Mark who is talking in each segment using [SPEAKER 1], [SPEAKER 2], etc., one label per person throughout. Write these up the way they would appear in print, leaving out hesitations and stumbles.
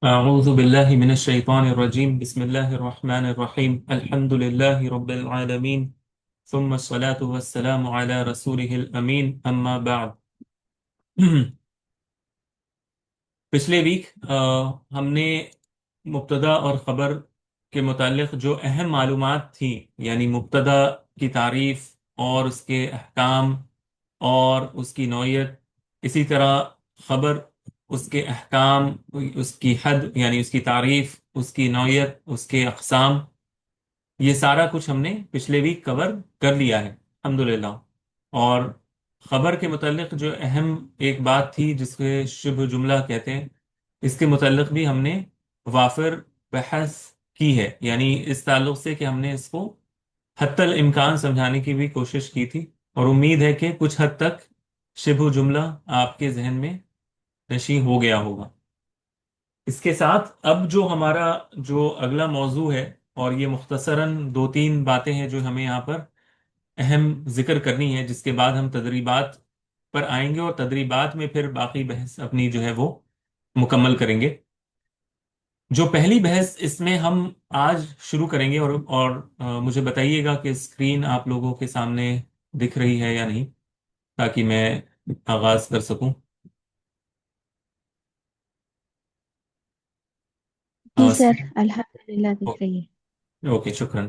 [SPEAKER 1] أعوذ بالله من الشيطان الرجيم بسم الله الرحمن الرحيم الحمد لله رب العالمين ثم الصلاة والسلام على رسوله الأمين أما بعد پچھلے ویک ہم نے مبتدا اور خبر کے متعلق جو اہم معلومات تھیں، یعنی مبتدا کی تعریف اور اس کے احکام اور اس کی نوعیت، اسی طرح خبر، اس کے احکام، اس کی حد یعنی اس کی تعریف، اس کی نوعیت، اس کے اقسام، یہ سارا کچھ ہم نے پچھلے ویک کور کر لیا ہے الحمدللہ۔ اور خبر کے متعلق جو اہم ایک بات تھی جس کے شبہ جملہ کہتے ہیں، اس کے متعلق بھی ہم نے وافر بحث کی ہے، یعنی اس تعلق سے کہ ہم نے اس کو حتی الامکان سمجھانے کی بھی کوشش کی تھی، اور امید ہے کہ کچھ حد تک شبہ جملہ آپ کے ذہن میں نشیں ہو گیا ہوگا۔ اس کے ساتھ اب جو ہمارا جو اگلا موضوع ہے، اور یہ مختصراً دو تین باتیں ہیں جو ہمیں یہاں پر اہم ذکر کرنی ہے، جس کے بعد ہم تدریبات پر آئیں گے، اور تدریبات میں پھر باقی بحث اپنی جو ہے وہ مکمل کریں گے۔ جو پہلی بحث اس میں ہم آج شروع کریں گے، اور مجھے بتائیے گا کہ اسکرین آپ لوگوں کے سامنے دکھ رہی ہے یا نہیں، تاکہ میں آغاز کر سکوں۔
[SPEAKER 2] جی سر،
[SPEAKER 1] اسکرین
[SPEAKER 2] الحمد للہ دکھ رہی ہے۔
[SPEAKER 1] اوکے، شکراً۔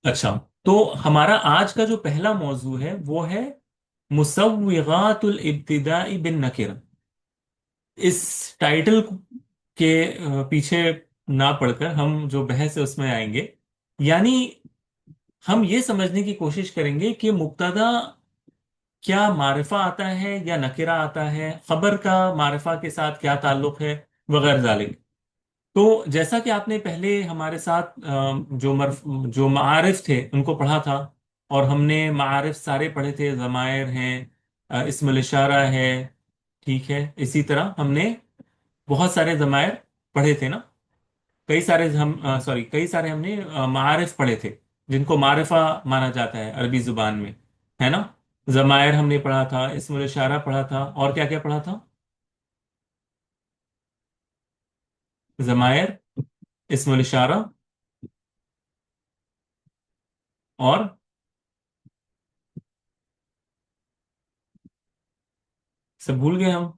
[SPEAKER 1] اچھا، تو ہمارا آج کا جو پہلا موضوع ہے وہ ہے مسوغات الابتداء بالنکرہ۔ اس ٹائٹل کے پیچھے نہ پڑھ کر ہم جو بحث ہے اس میں آئیں گے، یعنی ہم یہ سمجھنے کی کوشش کریں گے کہ مبتدا کیا معرفہ آتا ہے یا نکرہ آتا ہے، خبر کا معرفہ کے ساتھ کیا تعلق ہے، وغیر ذالک۔ تو جیسا کہ آپ نے پہلے ہمارے ساتھ جو معارف تھے ان کو پڑھا تھا، اور ہم نے معارف سارے پڑھے تھے، ضمائر ہیں، اسم الاشارہ ہے، ٹھیک ہے، اسی طرح ہم نے بہت سارے ضمائر پڑھے تھے نا، کئی سارے ہم نے معارف پڑھے تھے جن کو معرفہ مانا جاتا ہے عربی زبان میں، ہے نا؟ ضمائر ہم نے پڑھا تھا، اسم الاشارہ پڑھا تھا، اور کیا کیا پڑھا تھا؟ ضمائر، اسم الاشارہ، اور سب بھول گئے ہم؟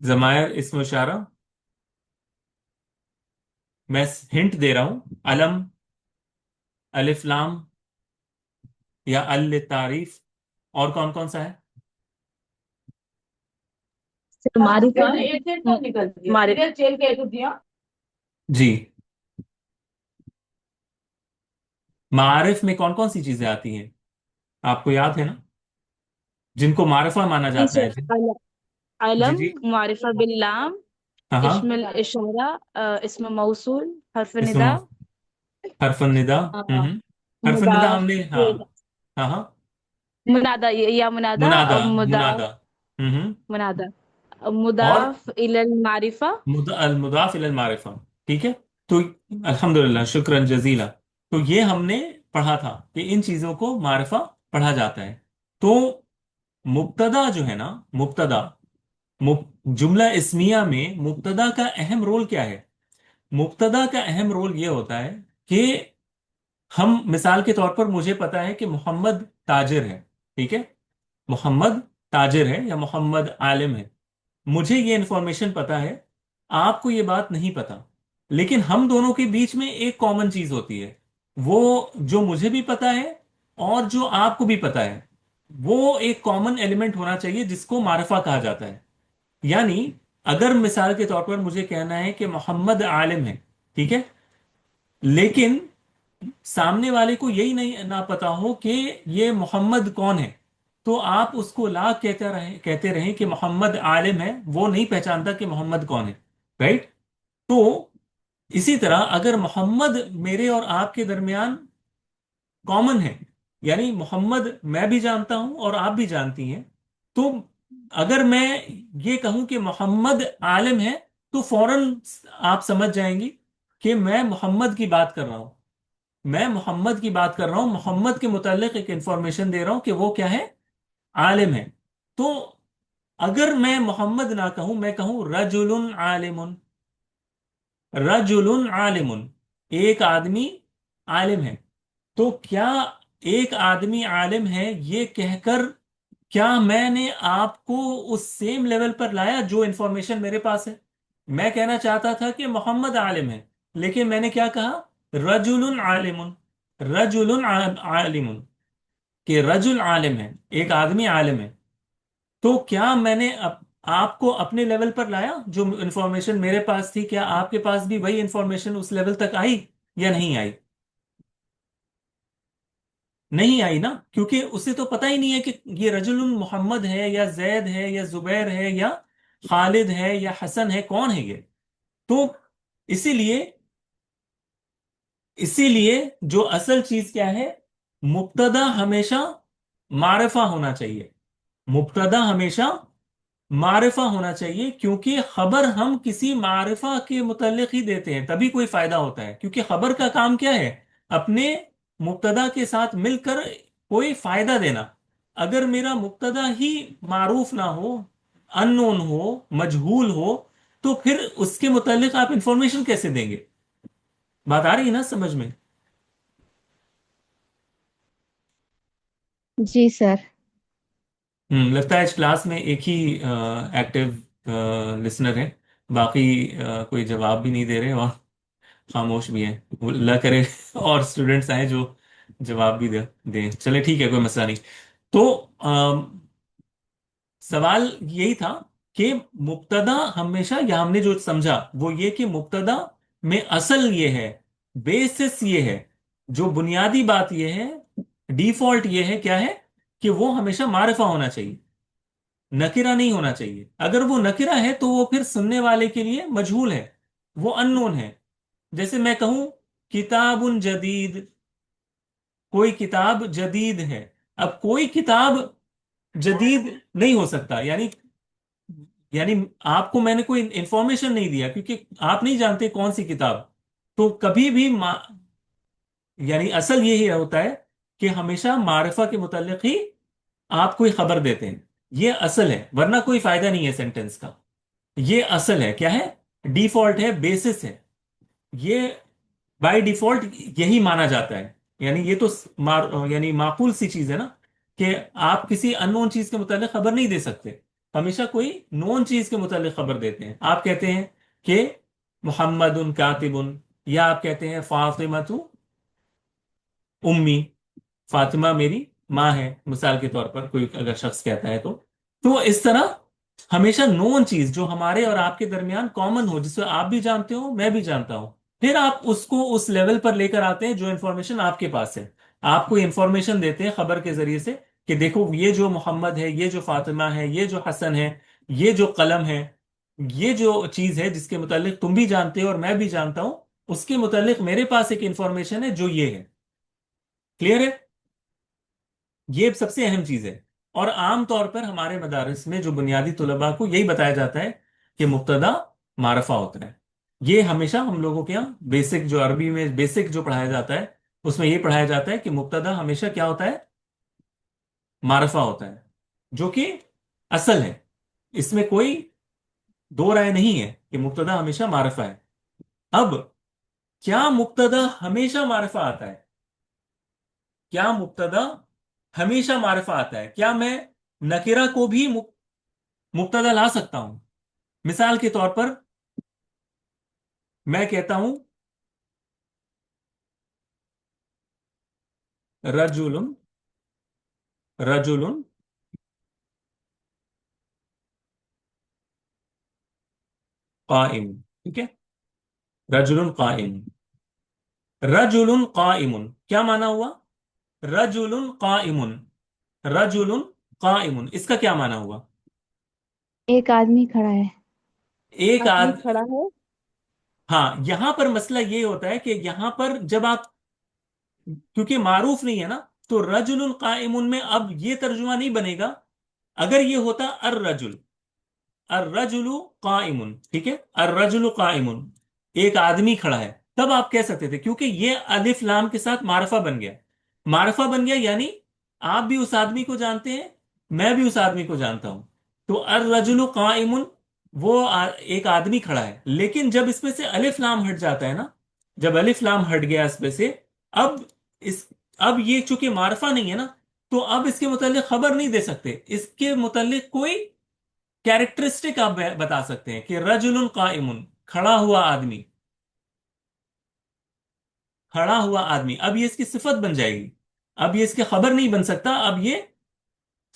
[SPEAKER 1] ضمائر، اسم اشارہ، میں ہنٹ دے رہا ہوں: علم، الف لام، یا التعریف، اور کون کون سا ہے؟ جی، معارف میں کون کون سی چیزیں آتی ہیں آپ کو یاد ہے نا، جن کو معرفہ مانا
[SPEAKER 2] جی
[SPEAKER 1] جاتا ہے؟
[SPEAKER 2] سر،
[SPEAKER 1] جی جی
[SPEAKER 2] علم،
[SPEAKER 1] جی،
[SPEAKER 2] معرفہ باللام،
[SPEAKER 1] ہاں ہاں،
[SPEAKER 2] اسم الاشارہ، اسم موصول، حرف
[SPEAKER 1] اسم
[SPEAKER 2] ندا،
[SPEAKER 1] حرف النداء، حرف النداء ہم
[SPEAKER 2] مضاف،
[SPEAKER 1] نے، ہاں ہاں ہاں،
[SPEAKER 2] منادا یا منادا،
[SPEAKER 1] منادا،
[SPEAKER 2] مضاف،
[SPEAKER 1] منادا،
[SPEAKER 2] منادا،
[SPEAKER 1] اور
[SPEAKER 2] مضاف الی المعرفہ۔
[SPEAKER 1] المضاف الی المعرفہ، ٹھیک ہے۔ تو الحمدللہ، شکرا جزیلا۔ تو یہ ہم نے پڑھا تھا کہ ان چیزوں کو معرفہ پڑھا جاتا ہے۔ تو مبتدا جو ہے نا، مبتدا، جملہ اسمیہ میں مبتدا کا اہم رول کیا ہے؟ مبتدا کا اہم رول یہ ہوتا ہے کہ ہم مثال کے طور پر، مجھے پتا ہے کہ محمد تاجر ہے، ٹھیک ہے، محمد تاجر ہے یا محمد عالم ہے، مجھے یہ انفارمیشن پتا ہے، آپ کو یہ بات نہیں پتا، لیکن ہم دونوں کے بیچ میں ایک کامن چیز ہوتی ہے، وہ جو مجھے بھی پتا ہے اور جو آپ کو بھی پتا ہے، وہ ایک کامن ایلیمنٹ ہونا چاہیے جس کو معرفہ کہا جاتا ہے۔ یعنی اگر مثال کے طور پر مجھے کہنا ہے کہ محمد عالم ہے، ٹھیک ہے، لیکن سامنے والے کو یہی نہیں نہ پتا ہو کہ یہ محمد کون ہے، تو آپ اس کو لا کہتے رہیں کہ محمد عالم ہے، وہ نہیں پہچانتا کہ محمد کون ہے، رائٹ؟ تو اسی طرح اگر محمد میرے اور آپ کے درمیان کامن ہے، یعنی محمد میں بھی جانتا ہوں اور آپ بھی جانتی ہیں، تو اگر میں یہ کہوں کہ محمد عالم ہے، تو فوراً آپ سمجھ جائیں گی کہ میں محمد کی بات کر رہا ہوں، میں محمد کی بات کر رہا ہوں، محمد کے متعلق ایک انفارمیشن دے رہا ہوں کہ وہ کیا ہے؟ عالم ہے۔ تو اگر میں محمد نہ کہوں، میں کہوں رجل عالم، रजुलुन आलिमुन, एक आदमी आलिम है। तो क्या एक आदमी आलिम है ये कहकर क्या मैंने आपको उस सेम लेवल पर लाया जो इंफॉर्मेशन मेरे पास है? मैं कहना चाहता था कि मोहम्मद आलिम है, लेकिन मैंने क्या कहा? रजुलुन आलिमुन। आलिमुन, कि रजुल आलिम है, एक आदमी आलिम है। तो क्या मैंने आपको अपने लेवल पर लाया? जो इंफॉर्मेशन मेरे पास थी, क्या आपके पास भी वही इंफॉर्मेशन उस लेवल तक आई या नहीं आई? नहीं आई ना, क्योंकि उसे तो पता ही नहीं है कि ये रजुल मोहम्मद है या जैद है या जुबैर है या खालिद है या हसन है, कौन है ये? तो इसीलिए इसीलिए जो असल चीज क्या है, मुब्तदा हमेशा मारिफा होना चाहिए। मुब्तदा हमेशा मारिफा होना चाहिए, क्योंकि खबर हम किसी मारिफा के मुतल्लिक ही देते हैं, तभी कोई फायदा होता है। क्योंकि खबर का काम क्या है? अपने मुब्तदा के साथ मिलकर कोई फायदा देना। अगर मेरा मुब्तदा ही मारूफ ना हो, अननोन हो, मजहूल हो, तो फिर उसके मुतल्लिक आप इंफॉर्मेशन कैसे देंगे? बात आ रही है ना समझ में?
[SPEAKER 2] जी सर।
[SPEAKER 1] लगता है इस क्लास में एक ही एक्टिव लिसनर है। बाकी कोई जवाब भी नहीं दे रहे और खामोश भी हैं। अल्लाह करे और स्टूडेंट्स आए जो जवाब भी दें। चले ठीक है, कोई मसला नहीं। तो सवाल यही था कि मुब्तदा हमेशा, या हमने जो समझा वो ये कि मुब्तदा में असल ये है, बेसिस ये है, जो बुनियादी बात ये है, डिफॉल्ट ये है, क्या है? कि वो हमेशा मारिफा होना चाहिए, नकिरा नहीं होना चाहिए। अगर वो नकिरा है तो वो फिर सुनने वाले के लिए मजहूल है, वो अननोन है। जैसे मैं कहूं किताबुन जदीद, कोई किताब जदीद है। अब कोई किताब जदीद नहीं हो सकता, यानी आपको मैंने कोई इंफॉर्मेशन नहीं दिया, क्योंकि आप नहीं जानते कौन सी किताब। तो कभी भी यानी असल यही होता है कि हमेशा मारिफा के मुतालिक ही आप कोई खबर देते हैं। ये असल है, वरना कोई फायदा नहीं है सेंटेंस का। ये असल है, क्या है? डिफॉल्ट है, बेसिस है। ये बाय डिफॉल्ट यही माना जाता है। यानी ये तो यानी माकूल सी चीज है ना, कि आप किसी अननोन चीज के मुतालिक खबर नहीं दे सकते। हमेशा कोई नोन चीज के मुतालिक खबर देते हैं। आप कहते हैं कि मोहम्मदुन कातिबुन, या आप कहते हैं फातिमा तू उम्मी, फातिमा मेरी माँ है, मिसाल के तौर पर कोई अगर शख्स कहता है तो इस तरह हमेशा नोन चीज जो हमारे और आपके दरमियान कॉमन हो, जिसको आप भी जानते हो मैं भी जानता हूं, फिर आप उसको उस लेवल पर लेकर आते हैं जो इंफॉर्मेशन आपके पास है। आपको इंफॉर्मेशन देते हैं खबर के जरिए से कि देखो ये जो मोहम्मद है, ये जो फातिमा है, ये जो हसन है, ये जो कलम है, ये जो चीज है जिसके मुतालिक तुम भी जानते हो और मैं भी जानता हूं, उसके मुतालिक मेरे पास एक इंफॉर्मेशन है जो ये है। क्लियर है? ये सबसे अहम चीज है। और आम तौर पर हमारे मदारिस में जो बुनियादी तुलबा को यही बताया जाता है कि मुब्तदा मारफा होता है। ये हमेशा हम लोगों के यहाँ बेसिक, जो अरबी में बेसिक जो पढ़ाया जाता है, उसमें ये पढ़ाया जाता है कि मुब्तदा हमेशा क्या होता है? मारफा होता है, जो कि असल है। इसमें कोई दो राय नहीं है कि मुब्तदा हमेशा मारफा है। अब क्या मुब्तदा हमेशा मारफा आता है? क्या मुब्तदा हमेशा मारिफा आता है? क्या मैं नकिरा को भी मुब्तदा ला सकता हूं? मिसाल के तौर पर मैं कहता हूं रजुलुन, रजुलुन काइम। ठीक है, रजुलुन काइम। रजुलुन काइमुन क्या माना हुआ? रजुलुन काइमुन, रजुलुन काइमुन, इसका क्या माना हुआ?
[SPEAKER 2] एक आदमी खड़ा है।
[SPEAKER 1] एक
[SPEAKER 2] आदमी
[SPEAKER 1] आद
[SPEAKER 2] खड़ा है।
[SPEAKER 1] हाँ, यहां पर मसला ये होता है कि यहां पर जब आप, क्योंकि मारूफ नहीं है ना, तो रजुलुन काइमुन में अब ये तर्जुमा नहीं बनेगा। अगर ये होता अर रजुल, अर्रजुलु काइमुन, ठीक है, अर्रजुलु काइमुन, एक आदमी खड़ा है, तब आप कह सकते थे, क्योंकि ये अलिफ लाम के साथ मारफा बन गया। मारफा बन गया यानी आप भी उस आदमी को जानते हैं, मैं भी उस आदमी को जानता हूं। तो अर्रजुलु काइमुन एक आदमी खड़ा है, लेकिन जब इसमें से अलिफ लाम हट जाता है ना, जब अलिफ लाम हट गया इसमें से, अब इस अब ये चूंकि मारफा नहीं है ना, तो अब इसके मुतालिक खबर नहीं दे सकते, इसके मुतालिक कोई कैरेक्टरिस्टिक आप बता सकते हैं कि रजुलुन काइमुन, खड़ा हुआ आदमी, खड़ा हुआ आदमी, अब ये इसकी सिफत बन जाएगी। अब ये इसकी खबर नहीं बन सकता, अब ये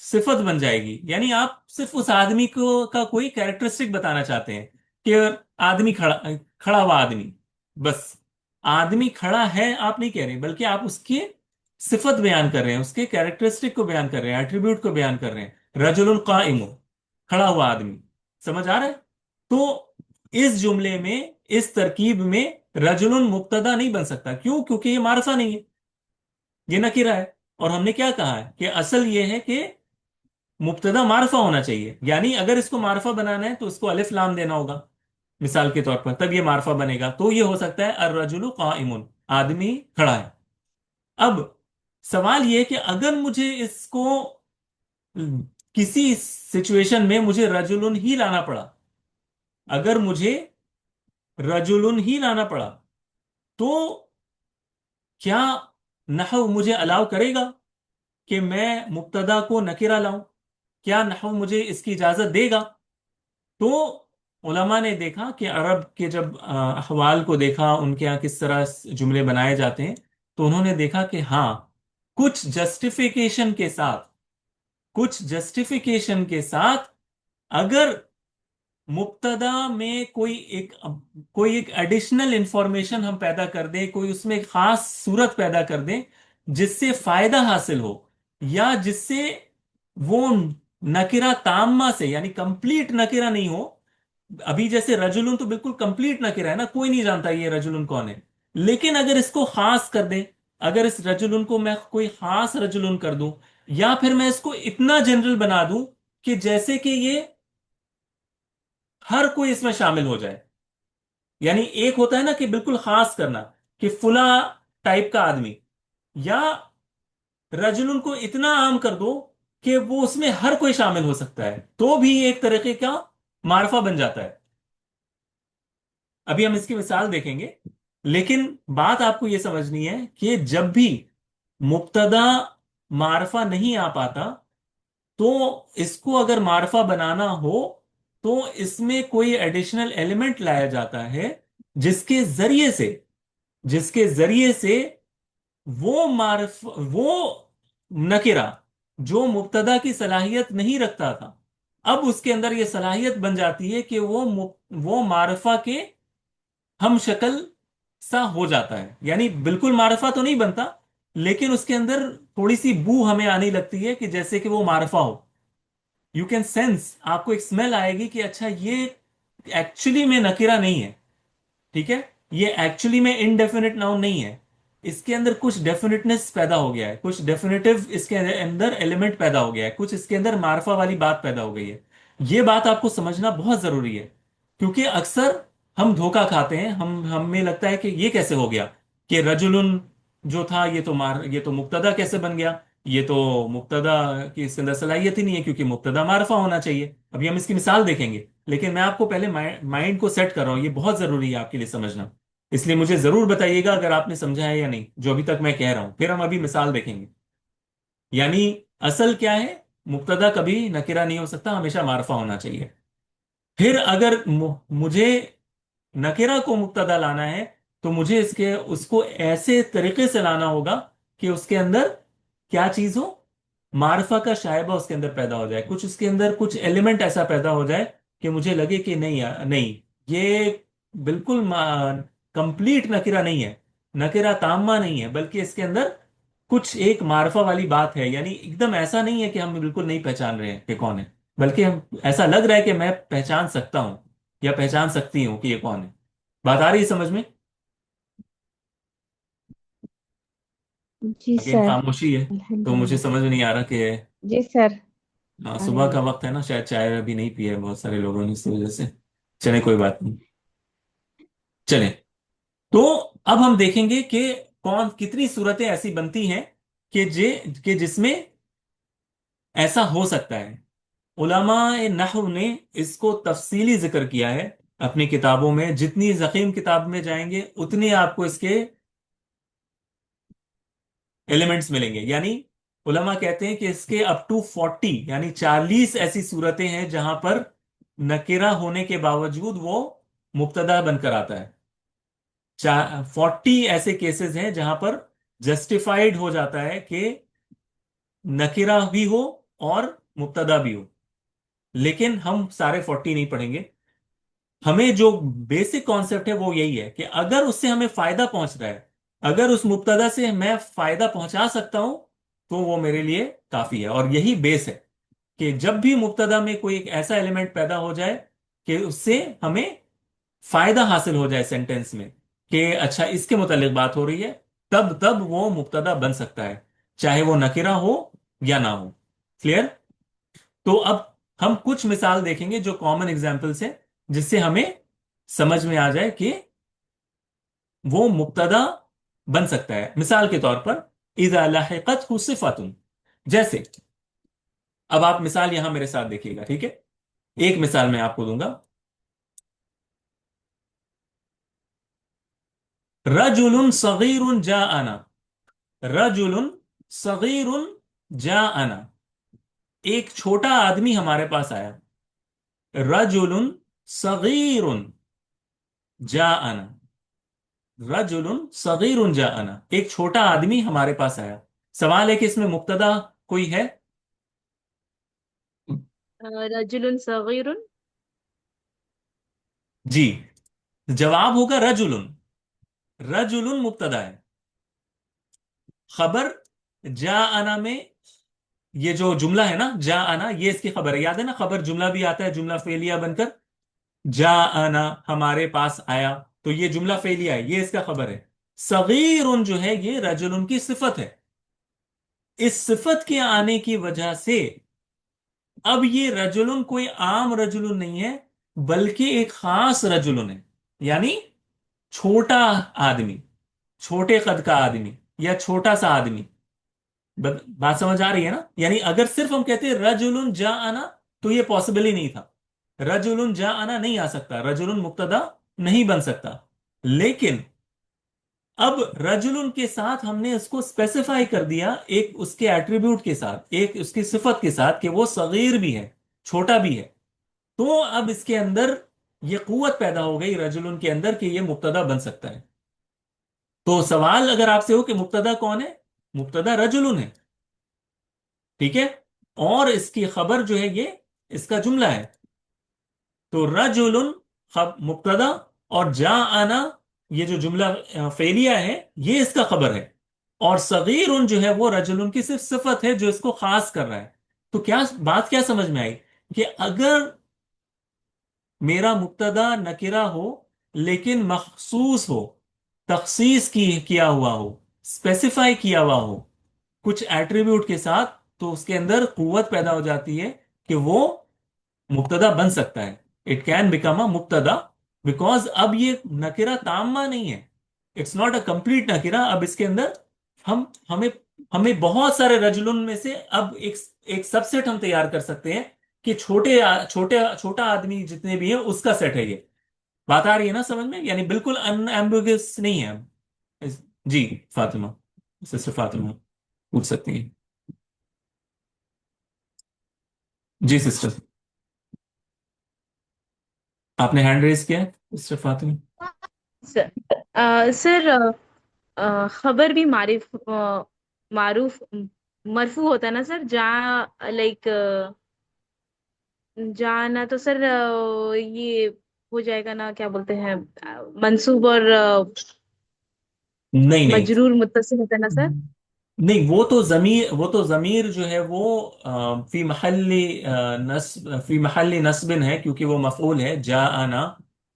[SPEAKER 1] सिफत बन जाएगी। यानी आप सिर्फ उस आदमी को का कोई कैरेक्टरिस्टिक बताना चाहते हैं कि आदमी खड़ा, खड़ा हुआ आदमी, बस। आदमी खड़ा है आप नहीं कह रहे, बल्कि आप उसकी सिफत बयान कर रहे हैं, उसके कैरेक्टरिस्टिक को बयान कर रहे हैं, एट्रीब्यूट को बयान कर रहे हैं। रजुलुन काइम, खड़ा हुआ आदमी। समझ आ रहा है? तो इस जुमले में, इस तरकीब में रजुलुन मुब्तदा नहीं बन सकता। क्यों? क्योंकि ये मारफा नहीं है, ये नकिरा है। और हमने क्या कहा है कि असल ये है कि मुब्तदा मारफा होना चाहिए। यानी अगर इसको मारफा बनाना है तो इसको अलिफ लाम देना होगा, मिसाल के तौर पर, तब ये मारफा बनेगा। तो ये हो सकता है अर रजुलु काइमुन, आदमी खड़ा है। अब सवाल ये है कि अगर मुझे इसको किसी सिचुएशन में मुझे रजुलुन ही लाना पड़ा, अगर मुझे रजुलुन ही लाना पड़ा, तो क्या नहव मुझे अलाउ करेगा कि मैं मुब्तदा को नकिरा लाऊं? क्या नहव मुझे इसकी इजाजत देगा? तो उलमा ने देखा कि अरब के जब अहवाल को देखा, उनके यहाँ किस तरह जुमले बनाए जाते हैं, तो उन्होंने देखा कि हाँ, कुछ जस्टिफिकेशन के साथ, कुछ जस्टिफिकेशन के साथ, अगर मुब्तदा में कोई एक एडिशनल इंफॉर्मेशन हम पैदा कर दें, कोई उसमें एक खास सूरत पैदा कर दें जिससे फायदा हासिल हो, या जिससे वो नकिरा ताम्मा से, यानी कंप्लीट नकिरा नहीं हो। अभी जैसे रजुलुन तो बिल्कुल कंप्लीट नकिरा है ना, कोई नहीं जानता ये रजुलुन कौन है। लेकिन अगर इसको खास कर दे, अगर इस रजुलुन को मैं कोई खास रजुलुन कर दूं, या फिर मैं इसको इतना जनरल बना दूं कि जैसे कि ये हर कोई इसमें शामिल हो जाए। यानी एक होता है ना कि बिल्कुल खास करना, कि फुला टाइप का आदमी, या रजुलुन को इतना आम कर दो कि वो उसमें हर कोई शामिल हो सकता है, तो भी एक तरीके का मार्फा बन जाता है। अभी हम इसकी मिसाल देखेंगे। लेकिन बात आपको यह समझनी है कि जब भी मुब्तदा मारफा नहीं आ पाता, तो इसको अगर मारफा बनाना हो, तो इसमें कोई एडिशनल एलिमेंट लाया जाता है, जिसके जरिए से जिसके जरिए से वो नकिरा जो मुब्तदा की सलाहियत नहीं रखता था, अब उसके अंदर ये सलाहियत बन जाती है कि वो मारफा के हम शक्ल सा हो जाता है। यानी बिल्कुल मारफा तो नहीं बनता, लेकिन उसके अंदर थोड़ी सी बू हमें आने लगती है कि जैसे कि वो मारफा हो। यू कैन सेंस, आपको एक स्मेल आएगी कि अच्छा, ये एक्चुअली में नकिरा नहीं है। ठीक है, ये एक्चुअली में इनडेफिनिट नाउन नहीं है। इसके अंदर कुछ डेफिनेटनेस पैदा हो गया है, कुछ डेफिनेटिव इसके अंदर एलिमेंट पैदा हो गया है, कुछ इसके अंदर मार्फा वाली बात पैदा हो गई है। ये बात आपको समझना बहुत जरूरी है, क्योंकि अक्सर हम धोखा खाते हैं। हमें लगता है कि ये कैसे हो गया कि रजुलुन जो था, ये तो मुब्तदा कैसे बन गया? ये तो मुब्तदा की इसके अंदर सलाहियत ही नहीं है, क्योंकि मुब्तदा मारफा होना चाहिए। अभी हम इसकी मिसाल देखेंगे, लेकिन मैं आपको पहले माइंड को सेट कर रहा हूं, ये बहुत जरूरी है आपके लिए समझना। इसलिए मुझे जरूर बताइएगा अगर आपने समझा है या नहीं जो अभी तक मैं कह रहा हूं, फिर हम अभी मिसाल देखेंगे। यानी असल क्या है, मुब्तदा कभी नकिरा नहीं हो सकता, हमेशा मारफा होना चाहिए। फिर अगर मुझे नकिरा को मुब्तदा लाना है, तो मुझे इसके उसको ऐसे तरीके से लाना होगा कि उसके अंदर क्या चीज हो, मार्फा का शायबा उसके अंदर पैदा हो जाए, कुछ उसके अंदर कुछ एलिमेंट ऐसा पैदा हो जाए कि मुझे लगे कि नहीं यार, नहीं, ये बिल्कुल कंप्लीट नकिरा नहीं है, नकिरा ताम्मा नहीं है, बल्कि इसके अंदर कुछ एक मार्फा वाली बात है। यानी एकदम ऐसा नहीं है कि हम बिल्कुल नहीं पहचान रहे हैं कि कौन है, बल्कि हम ऐसा लग रहा है कि मैं पहचान सकता हूं या पहचान सकती हूँ कि ये कौन है। बात आ रही है समझ में?
[SPEAKER 2] जी
[SPEAKER 1] अगेन
[SPEAKER 2] सर।
[SPEAKER 1] खामोशी है, तो मुझे
[SPEAKER 2] अल्हम्दुलिल्लाह।
[SPEAKER 1] समझ में नहीं आ रहा कि
[SPEAKER 2] जी सर। आ
[SPEAKER 1] सुबह
[SPEAKER 2] रही
[SPEAKER 1] का
[SPEAKER 2] है।
[SPEAKER 1] वक्त है ना, शायद चाय अभी नहीं पी है बहुत सारे लोगों ने, इस वजह से। चले, कोई बात नहीं। चले, तो अब हम देखेंगे कि कितनी सूरतें ऐसी बनती हैं कि जिसमें ऐसा हो सकता है। उलमाए नहव ने इसको तफसीली जिक्र किया है अपनी किताबों में। जितनी जखीम किताब में जाएंगे उतनी आपको इसके एलिमेंट्स मिलेंगे। यानी उलमा कहते हैं कि इसके अप टू 40 यानी 40 ऐसी सूरतें हैं जहां पर नकिरा होने के बावजूद वो मुब्तदा बनकर आता है। 40 ऐसे केसेस हैं जहां पर जस्टिफाइड हो जाता है कि नकिरा भी हो और मुब्तदा भी हो। लेकिन हम सारे 40 नहीं पढ़ेंगे। हमें जो बेसिक कॉन्सेप्ट है वो यही है कि अगर उससे हमें फायदा पहुंच रहा है, अगर उस मुब्तदा से मैं फायदा पहुंचा सकता हूं, तो वो मेरे लिए काफी है। और यही बेस है कि जब भी मुब्तदा में कोई एक ऐसा एलिमेंट पैदा हो जाए कि उससे हमें फायदा हासिल हो जाए सेंटेंस में, कि अच्छा इसके मुतालिक बात हो रही है, तब तब वो मुब्तदा बन सकता है, चाहे वो नकिरा हो या ना हो। क्लियर? तो अब हम कुछ मिसाल देखेंगे जो कॉमन एग्जाम्पल्स है, जिससे हमें समझ में आ जाए कि वो मुब्तदा बन सकता है। मिसाल के तौर पर इज़ा लहिक़त सिफ़ातुन, जैसे अब आप मिसाल यहां मेरे साथ देखिएगा, ठीक है? एक मिसाल मैं आपको दूंगा। रजुलुन सगीरुन जा आना, रजुलुन सगीरुन जा आना, एक छोटा आदमी हमारे पास आया। रजुलुन सगीरुन जा आना, रजुलुन सगीरुन जा आना, एक छोटा आदमी हमारे पास आया। सवाल है कि इसमें मुब्तदा कोई है?
[SPEAKER 2] रजुलुन सगीरुन।
[SPEAKER 1] जी, जवाब होगा रजुलुन। रजुलुन मुब्तदा है। खबर जा आना में ये जो जुमला है ना, जा आना, ये इसकी खबर है। याद है ना, खबर जुमला भी आता है, जुमला फेलिया बनकर। जा आना, हमारे पास आया, तो ये जुमला फेलिया है, ये इसका खबर है। सगीरुन जो है ये रजुलुन की सिफत है। इस सिफत के आने की वजह से अब ये रजुलुन कोई आम रजुलुन नहीं है, बल्कि एक खास रजुलुन है। यानी छोटा आदमी, छोटे कद का आदमी, या छोटा सा आदमी। बात समझ आ रही है ना? यानी अगर सिर्फ हम कहते रजुलुन जा आना, तो ये पॉसिबल ही नहीं था। रजुलुन जा आना नहीं आ सकता, रजुलुन मुक्तदा नहीं बन सकता। लेकिन अब रजुलुन के साथ हमने उसको स्पेसिफाई कर दिया, एक उसके एट्रीब्यूट के साथ, एक उसकी सिफत के साथ, कि वो सगीर भी है, छोटा भी है। तो अब इसके अंदर ये कुव्वत पैदा हो गई रजुलुन के अंदर कि ये मुक्तदा बन सकता है। तो सवाल अगर आपसे हो कि मुक्तदा कौन है, मुक्तदा रजुलुन है, ठीक है? और इसकी खबर जो है ये इसका जुमला है। तो रजुलुन मुब्तदा, और जा आना ये जो जुमला फेलिया है, ये इसका खबर है। और सगीरुन जो है वो रजुलुन की सिर्फ सिफत है जो इसको खास कर रहा है। तो क्या बात क्या समझ में आई? कि अगर मेरा मुब्तदा नकिरा हो लेकिन मखसूस हो, तखसीस की किया हुआ हो, स्पेसिफाई किया हुआ हो कुछ एट्रीब्यूट के साथ, तो उसके अंदर कुव्वत पैदा हो जाती है कि वो मुब्तदा बन सकता है। इट कैन बिकम अ मुब्तदा, बिकॉज अब ये नकिरा ताम्मा नहीं है, इट्स नॉट अ कंप्लीट नकिरा। अब इसके अंदर हम हमें हमें बहुत सारे रजुलन में से अब एक एक सबसेट हम तैयार कर सकते हैं, कि छोटा आदमी जितने भी हैं उसका सेट है ये। बात आ रही है ना समझ में? यानी बिल्कुल अनएम्बिगस नहीं है। जी, फातिमा, सिस्टर फातिमा पूछ सकती हैं। जी सिस्टर, आपने हैंड रेस किया है सिस्टर फातिमा?
[SPEAKER 2] सर, सर, खबर भी मारूफ मरफू होता है ना सर, जहाँ लाइक जाना तो सर, ये हो जाएगा ना, क्या बोलते हैं, मंसूब और
[SPEAKER 1] नहीं नहीं
[SPEAKER 2] मजरूर मुत्तसिल होता है ना सर।
[SPEAKER 1] नहीं, वो तो जमीर जो है वो फी महल्ली नस्ब, फी महल्ली नस्बिन है, क्योंकि वो मफऊल है जा आना,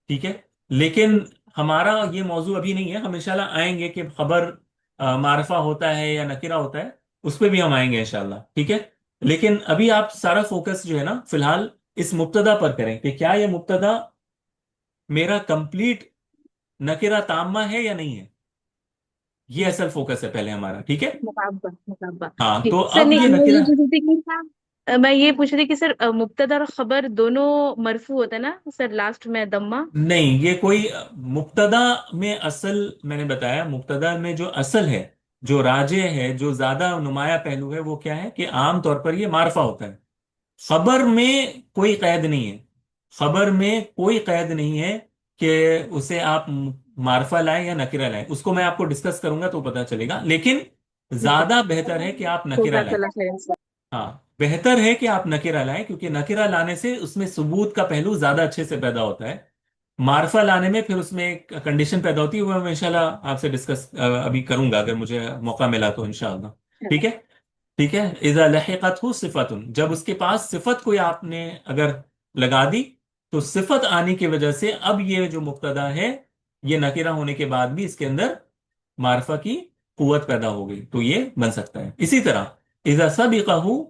[SPEAKER 1] ठीक है? लेकिन हमारा ये मौजू अभी नहीं है, हम इंशाल्लाह आएंगे कि खबर मारफा होता है या नकिरा होता है, उस पर भी हम आएंगे इंशाल्लाह, ठीक है? लेकिन अभी आप सारा फोकस जो है ना फिलहाल इस मुब्तदा पर करें, कि क्या ये मुब्तदा मेरा कंप्लीट नकिरा ताम्मा है या नहीं है। ये असल फोकस है पहले हमारा, ठीक है?
[SPEAKER 2] मुकाबा मुकाबा।
[SPEAKER 1] हाँ,
[SPEAKER 2] जी
[SPEAKER 1] तो
[SPEAKER 2] सर,
[SPEAKER 1] अब
[SPEAKER 2] नहीं
[SPEAKER 1] ये
[SPEAKER 2] मैं ये
[SPEAKER 1] नकिरा।
[SPEAKER 2] पूछ रही थी कि हाँ, मैं ये पूछ रही कि सर मुब्तदा और खबर दोनों मरफू होता है ना सर, लास्ट में दम्मा।
[SPEAKER 1] नहीं, ये कोई मुब्तदा में असल, मैंने बताया मुब्तदा में जो असल है, जो राजे है, जो ज्यादा नुमाया पहलू है, वो क्या है कि आम तौर पर ये मारफा होता है। खबर में कोई कैद नहीं है। खबर में कोई कैद नहीं है कि उसे आप मारफा लाएं या नकिरा लाएं। उसको मैं आपको डिस्कस करूंगा तो पता चलेगा, लेकिन
[SPEAKER 2] ठीक है।
[SPEAKER 1] ज्यादा बेहतर है कि आप नकिरा
[SPEAKER 2] होगा
[SPEAKER 1] लाएं।
[SPEAKER 2] चला खैर सर।
[SPEAKER 1] हाँ, बेहतर है कि आप नकिरा लाएं, क्योंकि नकिरा लाने से उसमें सबूत का पहलू ज्यादा अच्छे से पैदा होता है। मार्फा लाने में फिर उसमें एक कंडीशन पैदा होती है, वो मैं इंशाल्लाह आपसे डिस्कस अभी करूंगा, अगर मुझे मौका मिला तो इंशाल्लाह। ठीक है। ठीक है। इजा लहिकत हो सिफतुन, जब उसके पास सिफत कोई आपने अगर लगा दी, तो सिफत आने की वजह से अब ये जो मुब्तदा है, ये नकिरा होने के बाद भी इसके अंदर मार्फा की कुव्वत पैदा हो गई, तो ये बन सकता है। इसी तरह इजा सबिकहु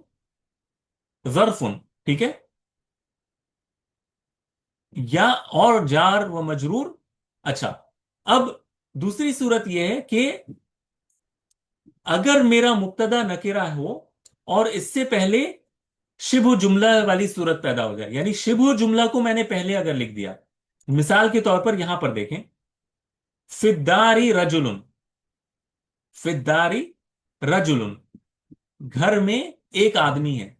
[SPEAKER 1] ज़र्फुन, ठीक है, या और जार व मजरूर। अच्छा, अब दूसरी सूरत यह है कि अगर मेरा मुब्तदा नकिरा हो और इससे पहले शिबु जुमला वाली सूरत पैदा हो जाए, यानी शिबु जुमला को मैंने पहले अगर लिख दिया। मिसाल के तौर पर यहां पर देखें, फिद्दारी रजुलुन, फिद्दारी रजुलुन, घर में एक आदमी है,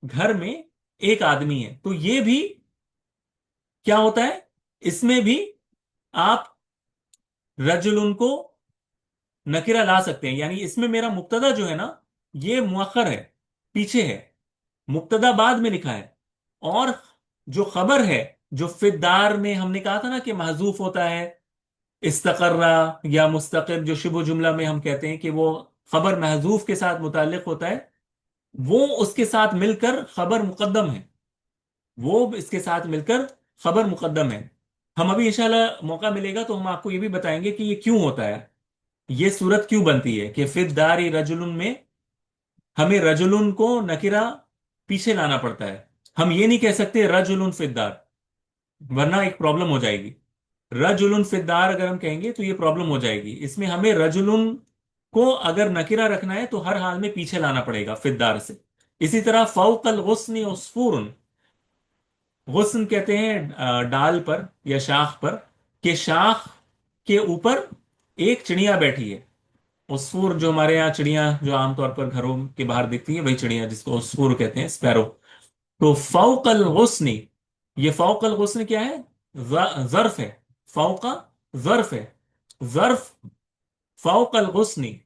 [SPEAKER 1] घर में एक आदमी है, तो ये भी क्या होता है, इसमें भी आप रजुलुन को नकिरा ला सकते हैं। यानी इसमें मेरा मुक्तदा जो है ना, ये मुअख्खर है, पीछे है, मुक्तदा बाद में लिखा है। और जो खबर है, जो फिदार में हमने कहा था ना कि महजूफ होता है, इस्तकर्रा या मुस्तकिर, जो शुभ जुमला में हम कहते हैं कि वो खबर महजूफ के साथ मुताल्लिक होता है, वो उसके साथ मिलकर खबर मुकद्दम है। वो इसके साथ मिलकर खबर मुकद्दम है। हम अभी इंशाल्लाह मौका मिलेगा तो हम आपको ये भी बताएंगे कि ये क्यों होता है, ये सूरत क्यों बनती है कि फिद्दारी रजुलुन में हमें रजुलुन को नकिरा पीछे लाना पड़ता है। हम ये नहीं कह सकते रजुलुन फिद्दार, वरना एक प्रॉब्लम हो जाएगी। रजुलुन फिद्दार अगर हम कहेंगे तो ये प्रॉब्लम हो जाएगी। इसमें हमें रजुलुन को अगर नकिरा रखना है तो हर हाल में पीछे लाना पड़ेगा फिद्दार से। इसी तरह फौकल गुस्नी उस्फूरुन, गुस्न कहते हैं डाल पर या शाख पर, कि शाख के ऊपर एक चिड़िया बैठी है। उस्फूर, जो हमारे यहाँ चिड़िया जो आमतौर पर घरों के बाहर दिखती है, वही चिड़िया जिसको उस्फूर कहते हैं, स्पैरो। तो फौकल गुस्नी, ये फौकल गुस्न क्या है, जर्फ है। फौका जर्फ है, जर्फ फौकल गुस्नी,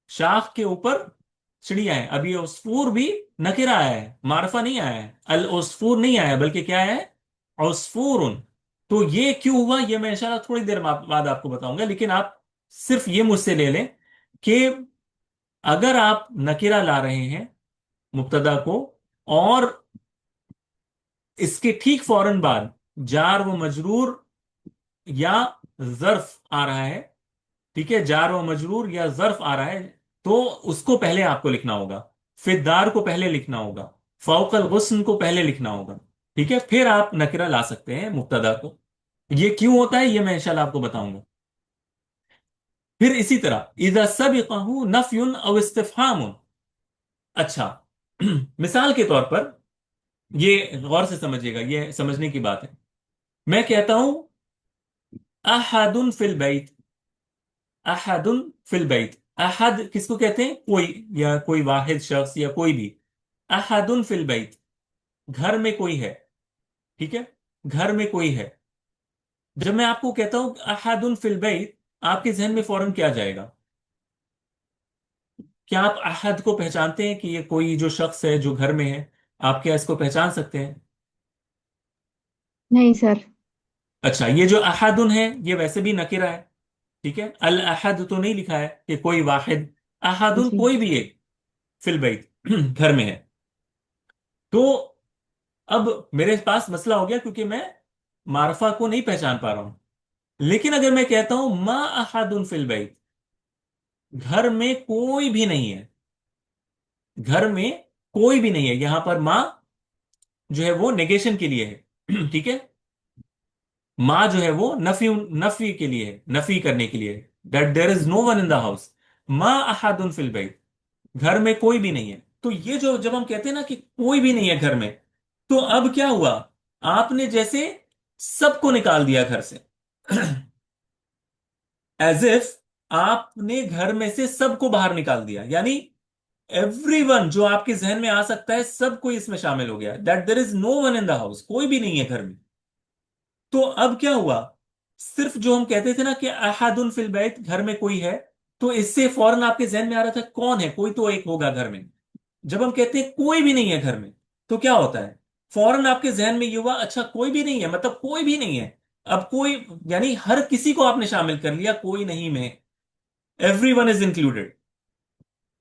[SPEAKER 1] शाख के ऊपर चिड़िया है। अब ये उस्फूर भी नकिरा आया है, मारफा नहीं आया है, अल उस्फूर नहीं आया, बल्कि क्या आया है, उस्फूरुन। तो ये क्यों हुआ, ये मैं इंशाल्लाह थोड़ी देर बाद आपको बताऊंगा, लेकिन आप सिर्फ ये मुझसे ले लें कि अगर आप नकिरा ला रहे हैं मुब्तदा को, और इसके ठीक फौरन बाद जार व मजरूर या जर्फ आ रहा है, ठीक है, जार व मजरूर या जर्फ आ रहा है, तो उसको पहले आपको लिखना होगा। फिरदार को पहले लिखना होगा, फौकल गुस्न को पहले लिखना होगा। ठीक है, फिर आप नकिरा ला सकते हैं मुब्तदा को। ये क्यों होता है, ये मैं इंशाल्लाह आपको बताऊंगा। फिर इसी तरह इذا सबिक़हु नफ़युन अव इस्तिफ़हामुन। अच्छा, मिसाल के तौर पर, ये गौर से समझिएगा, ये समझने की बात है। मैं कहता हूं अहदुन फिल बैत, अहदुन फिल बैत। अहद किसको कहते हैं, कोई, या कोई वाहिद शख्स या कोई भी। अहदुन फिल बैत, घर में कोई है, ठीक है, घर में कोई है। जब मैं आपको कहता हूं अहदुन फिल बैत, आपके जहन में फौरन क्या जाएगा? क्या आप अहद को पहचानते हैं कि ये कोई जो शख्स है जो घर में है? आप क्या इसको पहचान सकते हैं?
[SPEAKER 2] नहीं सर।
[SPEAKER 1] अच्छा, ये जो अहदुन है ये वैसे भी नकिरा है, ठीक है, अल अहद तो नहीं लिखा है कि कोई वाहिद, अहदुन
[SPEAKER 2] जी।
[SPEAKER 1] कोई भी एक, फिल बैत घर में है। तो अब मेरे पास मसला हो गया, क्योंकि मैं मारफा को नहीं पहचान पा रहा हूं। लेकिन अगर मैं कहता हूं मा अहदुन फिल बैत, घर में कोई भी नहीं है, घर में कोई भी नहीं है, यहां पर माँ जो है वो नेगेशन के लिए है ठीक है, माँ जो है वो नफी, नफी के लिए है, नफी करने के लिए, that there is no one in the house. माँ अहादुन फिल बैत, घर में कोई भी नहीं है। تو یہ جو جب ہم کہتے ہیں نا کہ کوئی بھی نہیں ہے گھر میں، تو اب کیا ہوا؟ آپ نے جیسے سب کو نکال دیا گھر سے، ایز اف آپ نے گھر میں سے سب کو باہر نکال دیا، یعنی ایوری ون جو آپ کے ذہن میں آ سکتا ہے سب کوئی اس میں شامل ہو گیا، that there is no one in the house, کوئی بھی نہیں ہے گھر میں۔ تو اب کیا ہوا؟ صرف جو ہم کہتے تھے نا کہ احد فی البیت، گھر میں کوئی ہے، تو اس سے فوراً آپ کے ذہن میں آ رہا تھا کون ہے، کوئی تو ایک ہوگا گھر میں۔ جب ہم کہتے ہیں کوئی بھی نہیں ہے گھر میں، تو کیا ہوتا ہے؟ فوراً آپ کے ذہن میں یہ ہوا اچھا کوئی بھی نہیں ہے، مطلب کوئی بھی نہیں ہے۔ اب کوئی یعنی ہر کسی کو آپ نے شامل کر لیا، کوئی نہیں میں، ایوری ون از انکلوڈیڈ،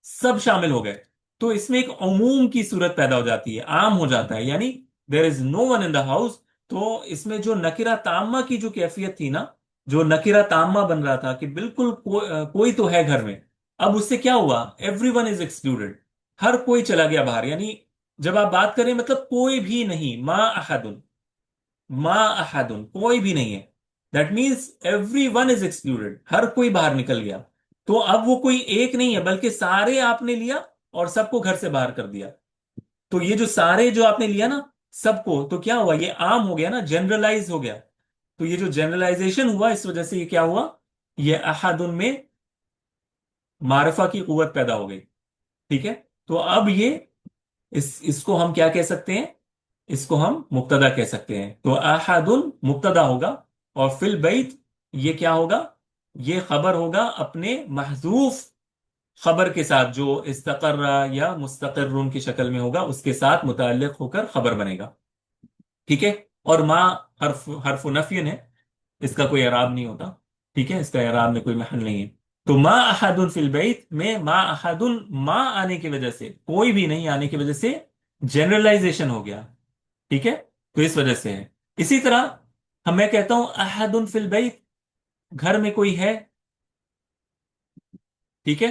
[SPEAKER 1] سب شامل ہو گئے۔ تو اس میں ایک عموم کی صورت پیدا ہو جاتی ہے، عام ہو جاتا ہے، یعنی دیر is no one in the house. تو اس میں جو نکرہ تامہ کی جو کیفیت تھی نا، جو نکرہ تامہ بن رہا تھا کہ بالکل کوئی تو ہے گھر میں، اب اس سے کیا ہوا؟ ایوری ون از ایکسکلوڈیڈ، ہر کوئی چلا گیا باہر، یعنی جب آپ بات کریں مطلب کوئی بھی نہیں، ما احد، ما احد، کوئی بھی نہیں ہے، that means everyone is excluded, ہر کوئی باہر نکل گیا۔ تو اب وہ کوئی ایک نہیں ہے بلکہ سارے آپ نے لیا اور سب کو گھر سے باہر کر دیا۔ تو یہ جو سارے جو آپ نے لیا نا سب کو، تو کیا ہوا؟ یہ عام ہو گیا نا، جنرلائز ہو گیا۔ تو یہ جو جنرلائزیشن ہوا اس وجہ سے یہ کیا ہوا؟ یہ احد میں معرفہ کی قوت پیدا ہو گئی، ٹھیک ہے؟ تو اب یہ اس کو ہم کیا کہہ سکتے ہیں؟ اس کو ہم مبتدا کہہ سکتے ہیں۔ تو احد مبتدا ہوگا، اور فی البیت یہ کیا ہوگا؟ یہ خبر ہوگا اپنے محذوف خبر کے ساتھ، جو استقر یا مستقر کی شکل میں ہوگا اس کے ساتھ متعلق ہو کر خبر بنے گا، ٹھیک ہے؟ اور ما حرف نفی ہے، اس کا کوئی اعراب نہیں ہوتا، ٹھیک ہے؟ اس کا اعراب میں کوئی محل نہیں ہے۔ تو ما احد فی البیت میں ما احد، ما آنے کی وجہ سے، کوئی بھی نہیں آنے کی وجہ سے جنرلائزیشن ہو گیا، ٹھیک ہے؟ تو اس وجہ سے ہے۔ اسی طرح میں کہتا ہوں احد فی البیت، گھر میں کوئی ہے، ٹھیک ہے؟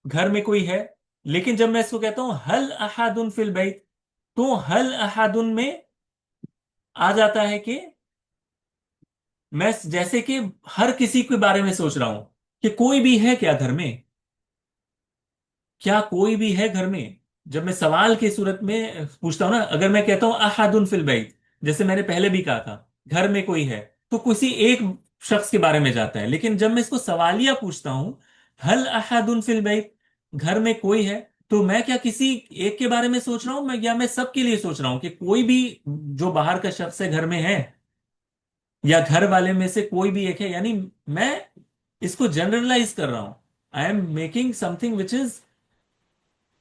[SPEAKER 1] گھر میں کوئی ہے، لیکن جب میں اس کو کہتا ہوں حل احد فی البیت، تو حل احد میں آ جاتا ہے کہ میں جیسے کہ ہر کسی کے بارے میں سوچ رہا ہوں کہ کوئی بھی ہے کیا گھر میں، کیا کوئی بھی ہے گھر میں؟ جب میں سوال کی صورت میں پوچھتا ہوں نا، اگر میں کہتا ہوں احد فی البیت، جیسے میں نے پہلے بھی کہا تھا گھر میں کوئی ہے، تو کسی ایک شخص کے بارے میں جاتا ہے، لیکن جب میں اس کو سوالیہ پوچھتا ہوں حل احد فی البیت، گھر میں کوئی ہے، تو میں کیا کسی ایک کے بارے میں سوچ رہا ہوں میں، یا میں سب کے لیے سوچ رہا ہوں کہ کوئی بھی جو باہر کا شخص ہے گھر میں ہے، یا گھر والے میں سے کوئی بھی ایک ہے، یعنی میں اس کو جنرلائز کر رہا ہوں، I am making some thing which is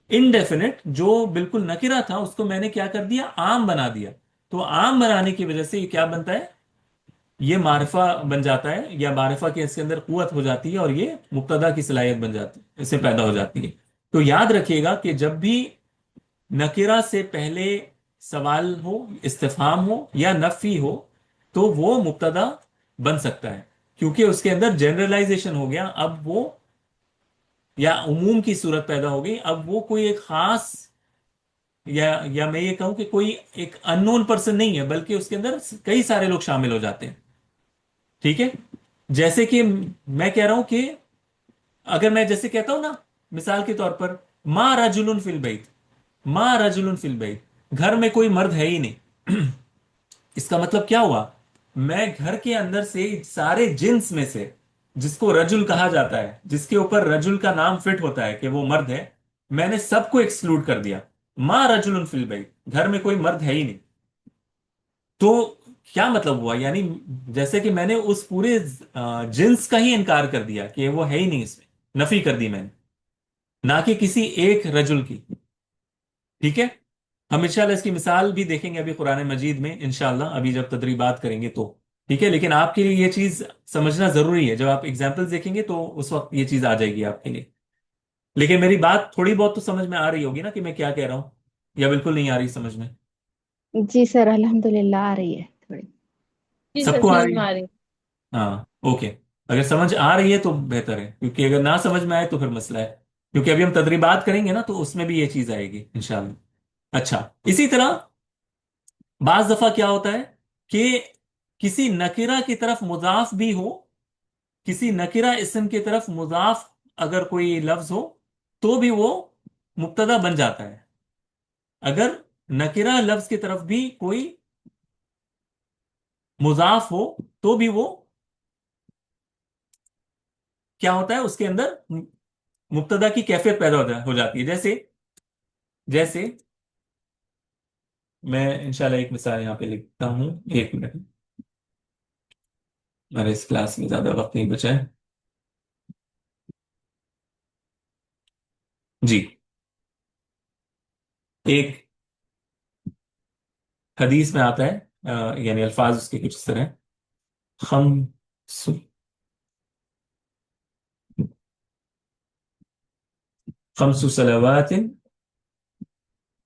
[SPEAKER 1] indefinite, جو بالکل نکرا تھا اس کو میں نے کیا کر دیا؟ عام بنا دیا۔ تو عام بنانے کی وجہ سے یہ کیا بنتا ہے؟ یہ معرفہ بن جاتا ہے، یا معرفہ کی اس کے اندر قوت ہو جاتی ہے، اور یہ مبتدا کی صلاحیت بن جاتی ہے، اس سے پیدا ہو جاتی ہے۔ تو یاد رکھیے گا کہ جب بھی نکرا سے پہلے سوال ہو، استفہام ہو یا نفی ہو، تو وہ مبتدا بن سکتا ہے، کیونکہ اس کے اندر جنرلائزیشن ہو گیا، اب وہ یا عموم کی صورت پیدا ہو گئی، اب وہ کوئی ایک خاص، یا میں یہ کہوں کہ کوئی ایک ان نون پرسن نہیں ہے، بلکہ اس کے اندر کئی سارے لوگ شامل ہو جاتے ہیں، ٹھیک ہے؟ جیسے کہ میں کہہ رہا ہوں کہ اگر میں جیسے کہتا ہوں نا، مثال کے طور پر ما رجل فی البیت، ما رجل فی البیت، گھر میں کوئی مرد ہے ہی نہیں، اس کا مطلب کیا ہوا؟ میں گھر کے اندر سے سارے جنس میں سے، جس کو رجل کہا جاتا ہے، جس کے اوپر رجل کا نام فٹ ہوتا ہے کہ وہ مرد ہے، میں نے سب کو ایکسکلوڈ کر دیا، ما رجل فی البیت، گھر میں کوئی مرد ہے ہی نہیں۔ تو کیا مطلب ہوا؟ یعنی جیسے کہ میں نے اس پورے جنس کا ہی انکار کر دیا کہ وہ ہے ہی نہیں، اس میں نفی کر دی میں نے، نہ کہ کسی ایک رجل کی، ٹھیک ہے؟ ہم انشاءاللہ اس کی مثال بھی دیکھیں گے ابھی قرآن مجید میں، انشاءاللہ ابھی جب تدریبات کریں گے تو، ٹھیک ہے؟ لیکن آپ کے لیے یہ چیز سمجھنا ضروری ہے، جب آپ اگزامپل دیکھیں گے تو اس وقت یہ چیز آ جائے گی آپ کے لیے۔ لیکن میری بات تھوڑی بہت تو سمجھ میں آ رہی ہوگی نا کہ میں کیا کہہ رہا ہوں، یا بالکل نہیں آ رہی سمجھ میں؟
[SPEAKER 2] جی سر الحمد للہ آ رہی ہے تھوڑی۔ جی
[SPEAKER 1] سب
[SPEAKER 2] سر
[SPEAKER 1] کو آ
[SPEAKER 2] سمجھ
[SPEAKER 1] رہی
[SPEAKER 2] میں
[SPEAKER 1] ہے؟
[SPEAKER 2] آ رہی
[SPEAKER 1] ہاں، اوکے۔ اگر سمجھ آ رہی ہے تو بہتر ہے، کیونکہ اگر نہ سمجھ میں آئے تو پھر مسئلہ ہے، کیونکہ ابھی ہم تدریبات کریں گے نا تو اس میں بھی یہ چیز آئے گی انشاءاللہ۔ اچھا، اسی طرح بعض دفعہ کیا ہوتا ہے کہ کسی نکرہ کی طرف مضاف بھی ہو، کسی نکرہ اسم کی طرف مضاف اگر کوئی لفظ ہو، تو بھی وہ मुब्तदा बन जाता है। अगर नकिरा लफ्ज की तरफ भी कोई मुजाफ हो तो भी वो क्या होता है, उसके अंदर मुब्तदा की कैफियत पैदा हो जाती है। जैसे जैसे मैं इंशाल्लाह एक मिसाल यहाँ पे लिखता हूँ, एक मिनट, मेरे इस क्लास में ज्यादा वक्त नहीं बचा है। जी, एक हदीस में आता है, यानी अल्फाज उसके कुछ इस तरह हैं। खम खमसु सलावातिन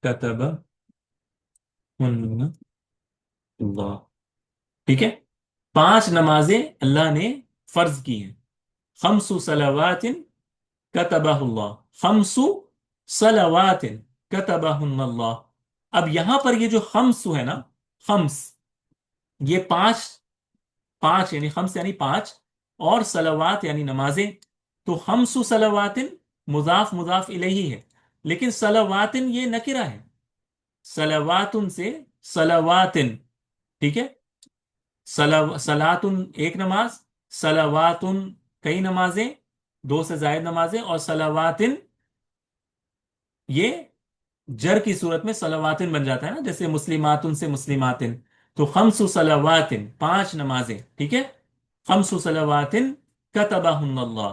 [SPEAKER 1] कतबहुन्ना अल्लाह। ठीक है, पांच नमाजें अल्लाह ने फर्ज की हैं। खमसु सलावातिन कतबहुल्लाह, खमसु सलावातिन कतबहुन्नल्लाह। अब यहां पर ये जो खम्स है ना, खम्स, ये पांच, पांच यानी खम्स यानी पांच, और सलावात यानी नमाजें। तो खम्सु सलावातिन मुजाफ मुजाफ इलैहि है, लेकिन सलावातिन ये नकिरा है। सलावातुन से सलावातिन, ठीक है। सलातुन एक नमाज, सलावातुन कई नमाजें, दो से जायद नमाजें, और सलावातिन ये जर की सूरत में सलावातिन बन जाता है ना, जैसे मुस्लिमातुन से मुस्लिमातिन। तो खमसु सलावातिन पांच नमाजें, ठीक है। खमसु सलावातिन कतबहुन्नल्लाह,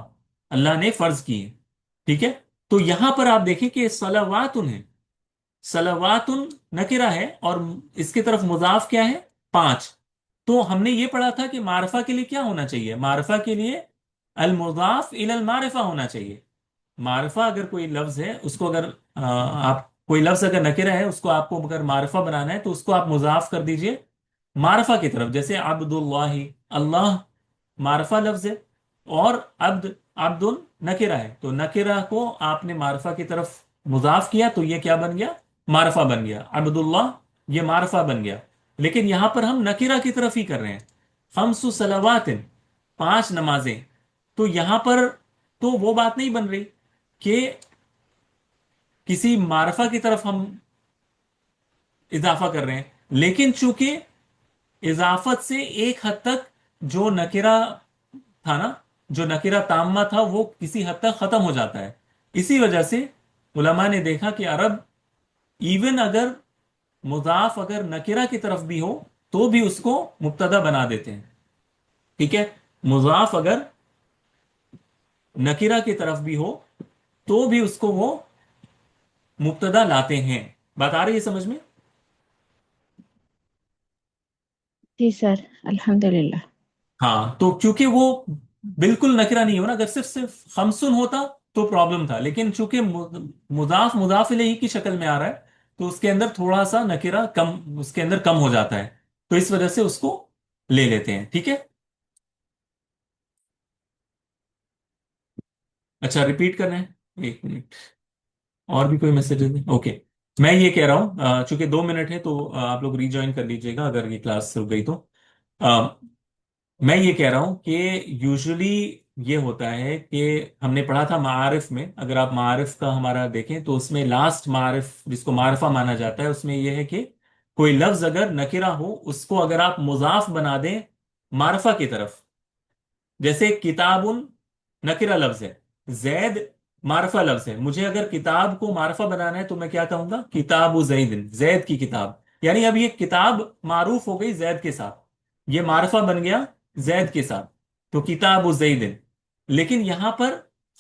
[SPEAKER 1] अल्लाह ने फर्ज की है, ठीक है। तो यहां पर आप देखें कि सलावातुन है, सलावातुन नकिरा है, और इसकी तरफ मुजाफ क्या है, पांच। तो हमने ये पढ़ा था कि मारफा के लिए क्या होना चाहिए, मारफा के लिए अल मुजाफ इलल मारिफा होना चाहिए। मारिफा अगर कोई लफ्ज है उसको अगर आप कोई लफ्ज अगर नकिरा है उसको आपको अगर मारिफा बनाना है तो उसको आप मुजाफ कर दीजिए मारिफा की तरफ। जैसे अब्दुल्लाही, अल्लाह मारिफा लफ्ज है, और अब्द, अब्दुल नकिरा है, तो नकिरा को आपने मारिफा की तरफ मुजाफ किया तो ये क्या बन गया, मारिफा बन गया। अब्दुल्लाह ये मारिफा बन गया। लेकिन यहां पर हम नकिरा की तरफ ही कर रहे हैं। खमसु सलावातिन पांच नमाजें, तो यहां पर तो वो बात नहीं बन रही कि किसी मारफा की तरफ हम इजाफा कर रहे हैं। लेकिन चूंकि इजाफत से एक हद तक जो नकिरा था ना, जो नकिरा ताम्मा था, वो किसी हद तक खत्म हो जाता है। इसी वजह से उलमा ने देखा कि अरब इवन अगर मुजाफ अगर नकिरा की तरफ भी हो तो भी उसको मुब्तदा बना देते हैं। ठीक है, मुजाफ अगर नकिरा की तरफ भी हो तो भी उसको वो मुब्तदा लाते हैं। बात आ रही है समझ में?
[SPEAKER 2] जी सर, अल्हम्दुलिल्लाह।
[SPEAKER 1] हाँ, तो क्योंकि वो बिल्कुल नकरा नहीं हो ना, अगर सिर्फ सिर्फ खमसुन होता तो प्रॉब्लम था, लेकिन चूंकि मुजाफ मुजाफ इलैहि की शक्ल में आ रहा है तो उसके अंदर थोड़ा सा नकिरा कम, उसके अंदर कम हो जाता है, तो इस वजह से उसको ले लेते हैं। ठीक है, अच्छा रिपीट करना है, एक मिनट, और भी कोई मैसेजेस है? ओके, मैं ये कह रहा हूँ चूंकि 2 मिनट है तो आप लोग रीज्वाइन कर लीजिएगा अगर ये क्लास रुक गई तो। मैं ये कह रहा हूं कि यूजुअली ये होता है कि हमने पढ़ा था मारिफ में, अगर आप मारिफ का हमारा देखें तो उसमें लास्ट मारिफ जिसको मारिफा माना जाता है उसमें यह है कि कोई लफ्ज अगर नकिरा हो उसको अगर आप मुजाफ बना दें मारिफा की तरफ। जैसे किताबुन नकिरा लफ्ज है, जैद मारफा लफ्ज है, मुझे अगर किताब को मारफा बनाना है तो मैं क्या कहूंगा, किताबु जैदिन, जैद की किताब। यानी अब ये किताब मारूफ हो गई जैद के साथ, ये मारफा बन गया जैद के साथ, तो किताबु जैदिन। लेकिन यहां पर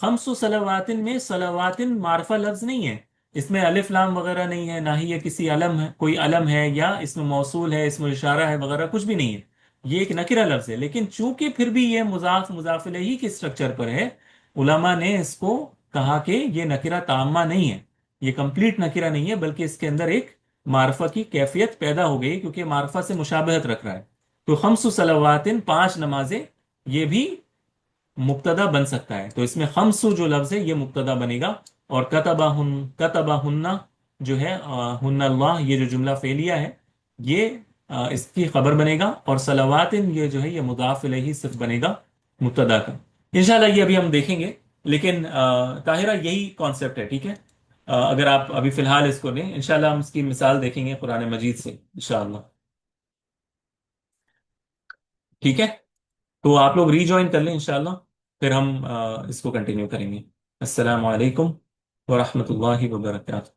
[SPEAKER 1] खम्सु सलावातिन में सलावातिन मारफा लफ्ज नहीं है, इसमें अलिफ लाम वगैरह नहीं है, ना ही ये किसी अलम है, कोई अलम है या इसमें मौसूल है, इसमें इशारा है वगैरह, कुछ भी नहीं है। ये एक नकिरा लफ्ज है, लेकिन चूंकि फिर भी ये मुजाफ मुजाफ इलैहि के स्ट्रक्चर पर है, उलमा ने इसको कहा कि ये नकिरा ताम्मा नहीं है, ये कंप्लीट नकिरा नहीं है, बल्कि इसके अंदर एक मार्फा की कैफियत पैदा हो गई क्योंकि मार्फा से मुशाबहत रख रहा है। तो खम्सु सलावातिन पांच नमाजें, ये भी मुब्तदा बन सकता है, तो इसमें खम्सु जो लफ्ज है ये मुब्तदा बनेगा, और कतबा हुन्ना जो है हुन्नल्लाह, ये जो जुमला फेलिया है ये इसकी खबर बनेगा, और सलावातिन ये जो है ये मुदाफ इलैहि सिर्फ बनेगा मुब्तदा का। इंशाल्लाह ये अभी हम देखेंगे, लेकिन ताहिरा यही कॉन्सेप्ट है, ठीक है। اگر آپ ابھی فی الحال اس کو لیں، انشاءاللہ ہم اس کی مثال دیکھیں گے قرآن مجید سے انشاءاللہ. ٹھیک ہے، تو آپ لوگ ری جوائن کر لیں انشاءاللہ، پھر ہم اس کو کنٹینیو کریں گے. السلام علیکم ورحمۃ اللہ وبرکاتہ.